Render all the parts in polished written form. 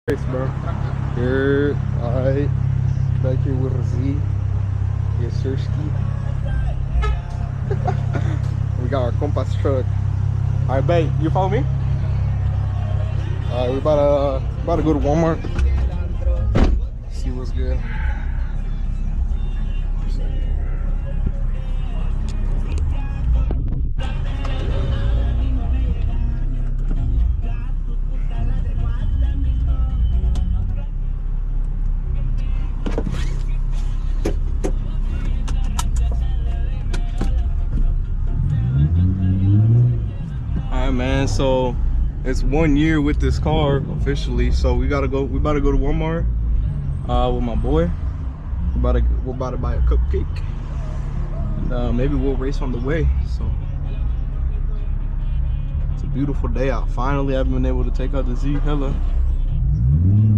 Race, bro. Here, alright. Back here with a Z. Yes, Sirski. We got our compass truck. Alright, babe, you follow me? Alright, we about to go to Walmart. See what's good. Man, so it's 1 year with this car officially, so we about to go to Walmart with my boy. We're about to buy a cupcake, and maybe we'll race on the way. So it's a beautiful day out. Finally, I've been able to take out the Z hella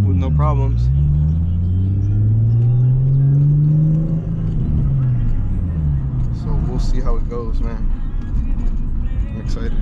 with no problems. So we'll see how it goes, man. I'm excited.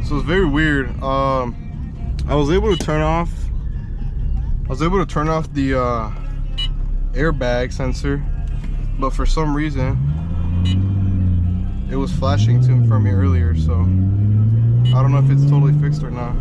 So it's very weird. I was able to turn off the airbag sensor, but for some reason it was flashing for me earlier, so I don't know if it's totally fixed or not.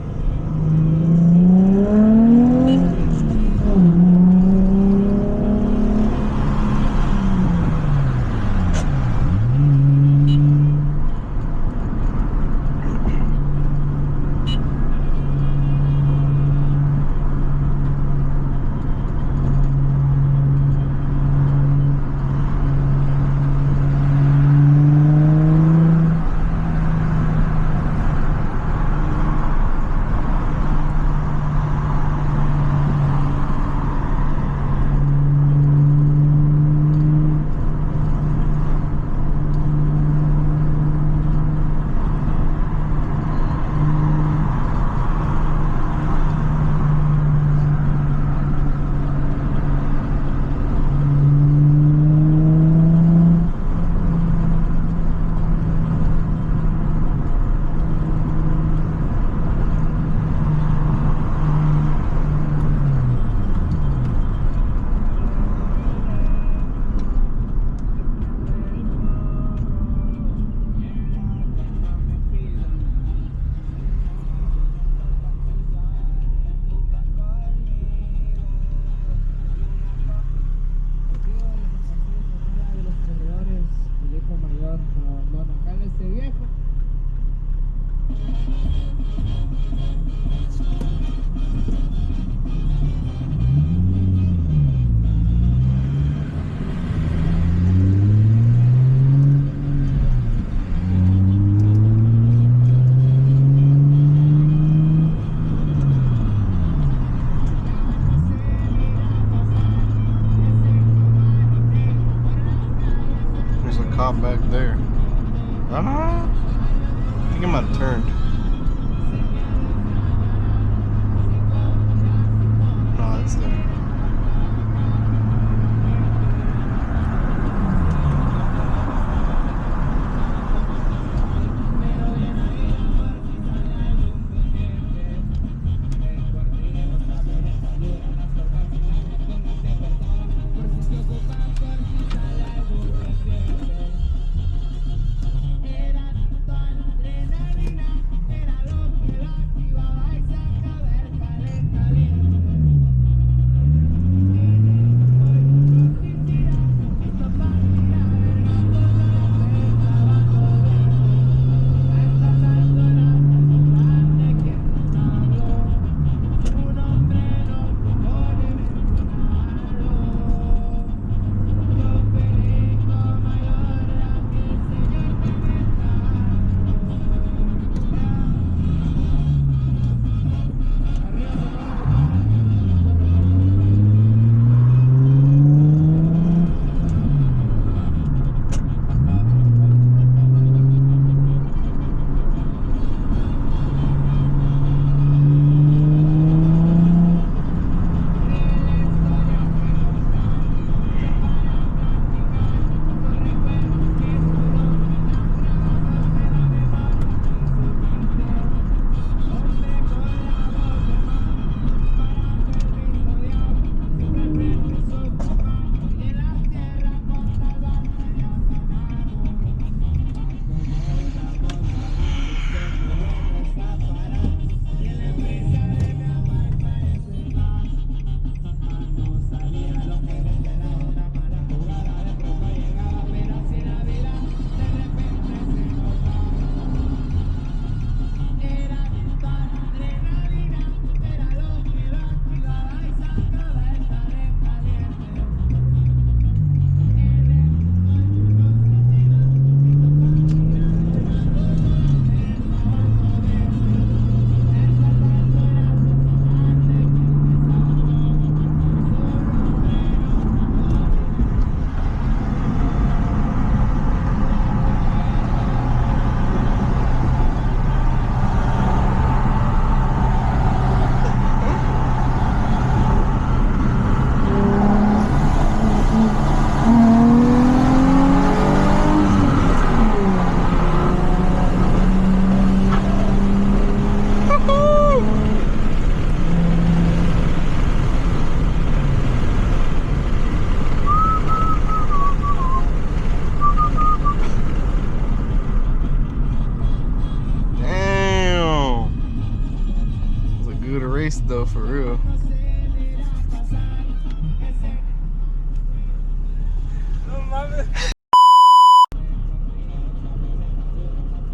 race though, for real.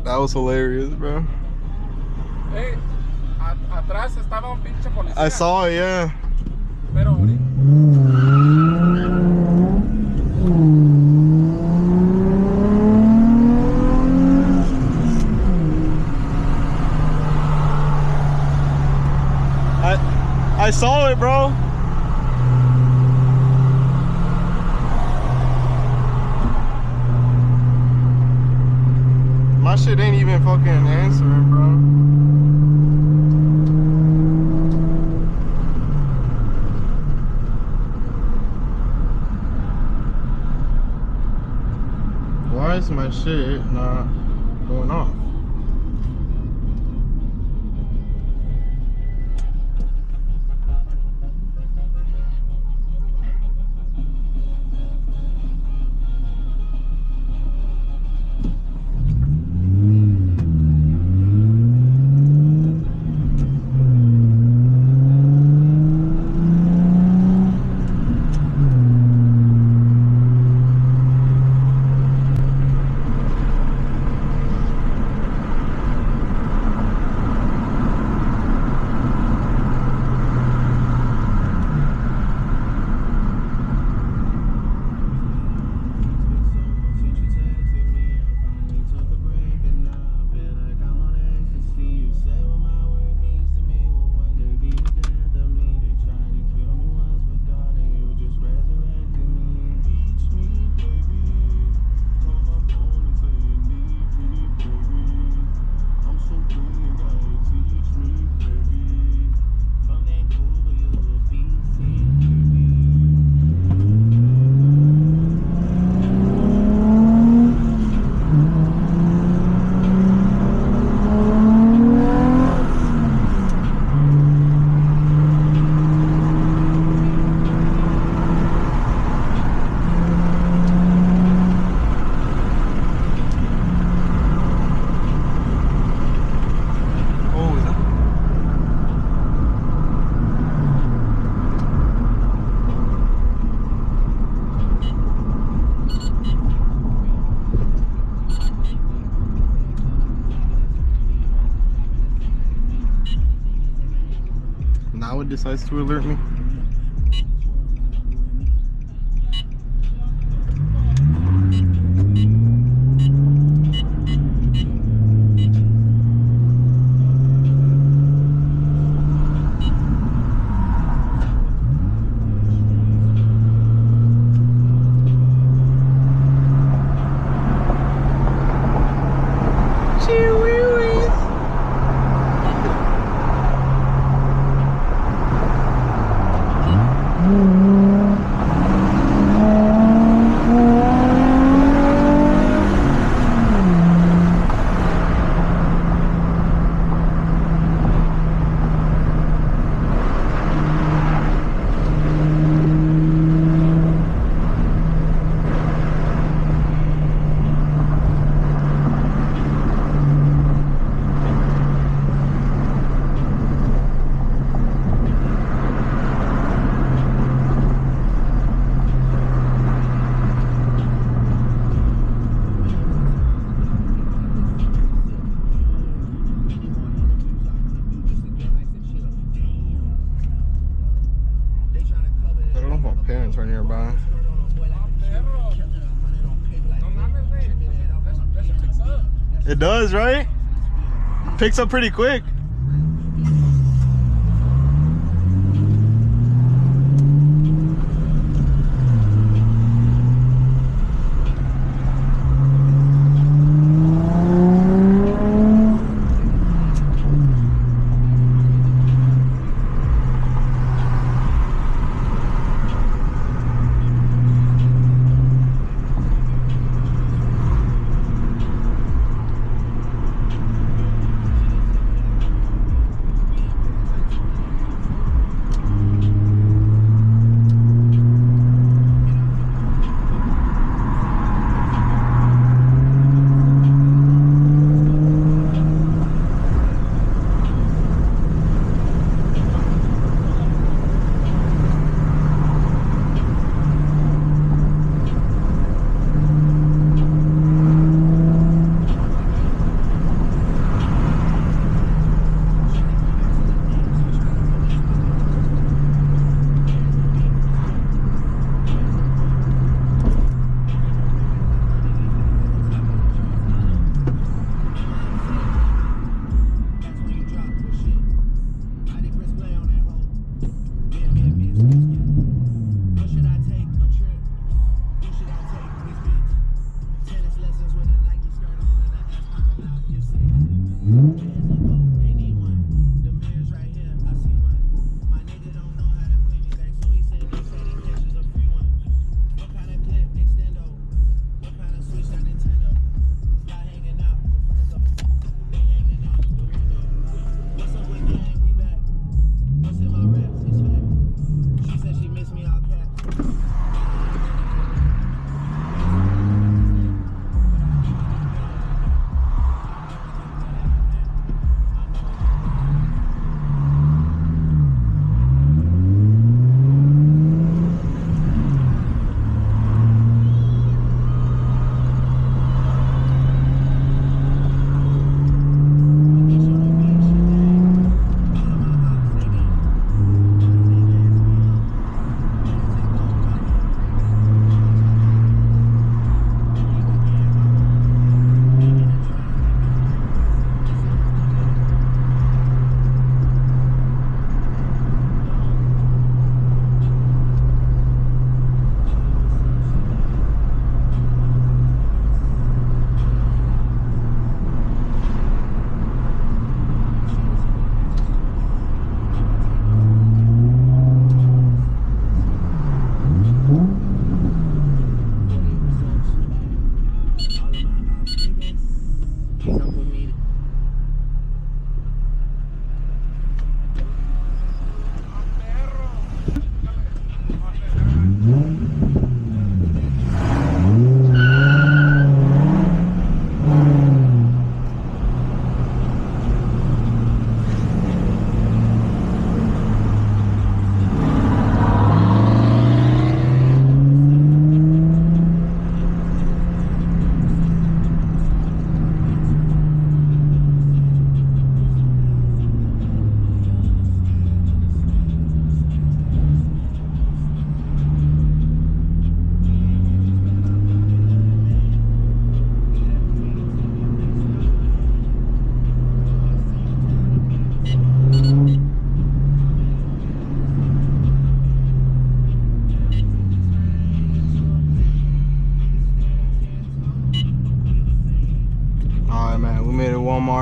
That was hilarious, bro. Hey, atrás estaba un pinche policía. I saw it, yeah. Pero ahorita. I saw it, bro. My shit ain't even fucking answering, bro. Why is my shit not going off? Now it decides to alert me. Parents are nearby. It does, right? Picks up pretty quick.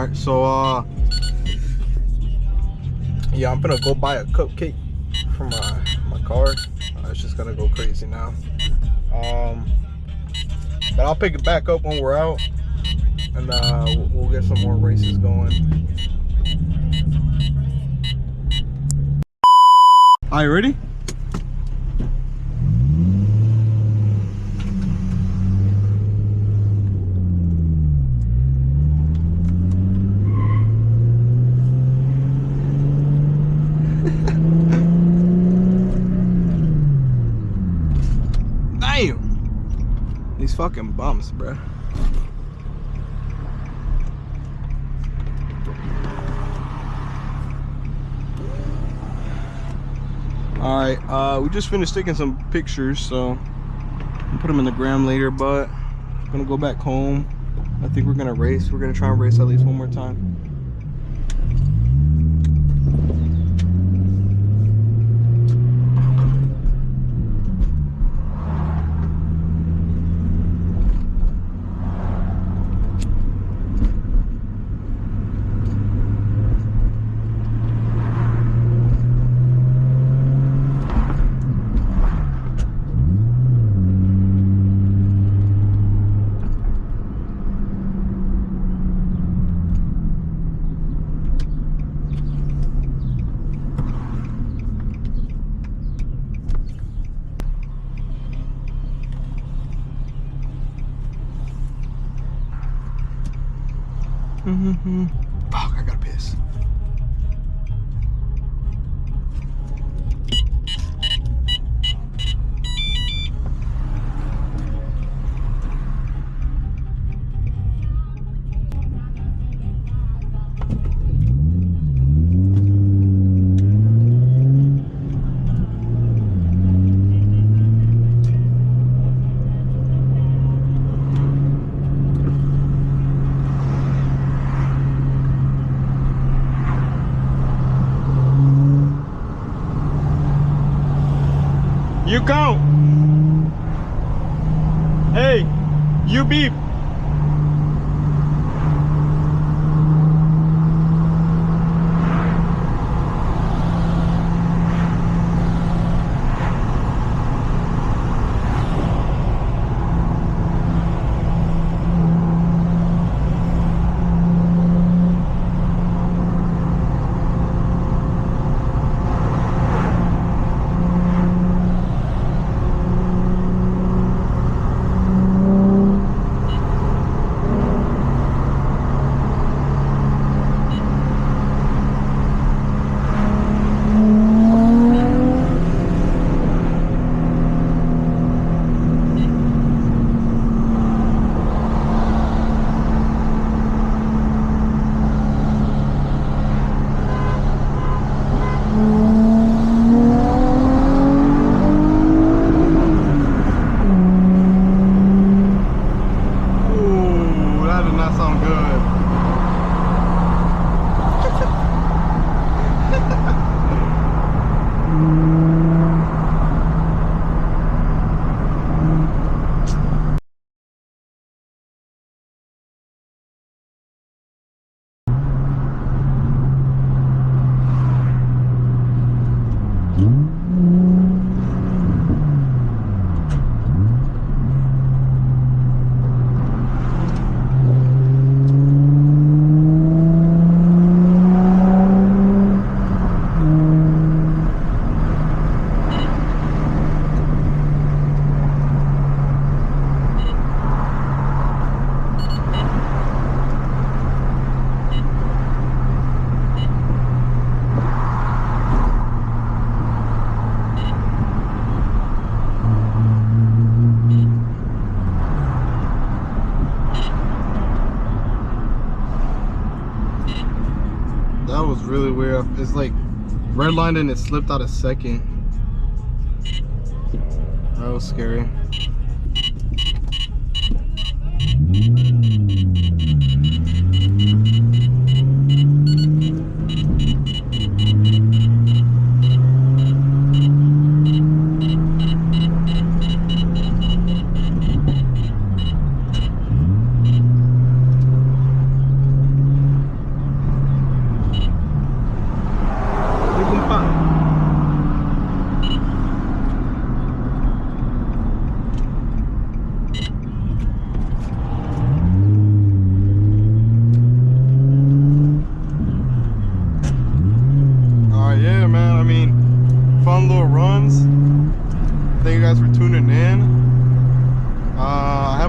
Walmart. So yeah, I'm gonna go buy a cupcake for my car. It's just gonna go crazy now. But I'll pick it back up when we're out, and we'll get some more races going. All right, ready? Damn! These fucking bumps, bruh. All right, we just finished taking some pictures, so I'll put them in the gram later, but I'm gonna go back home. I think we're gonna race. We're gonna try and race at least one more time. Fuck, I gotta piss. You count. Hey, you beep. That was really weird. It's like redlined and it slipped out a second. That was scary.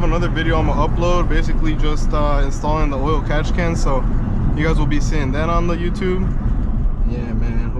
have another video I'm gonna upload, basically just installing the oil catch can, so you guys will be seeing that on the YouTube. Yeah, man.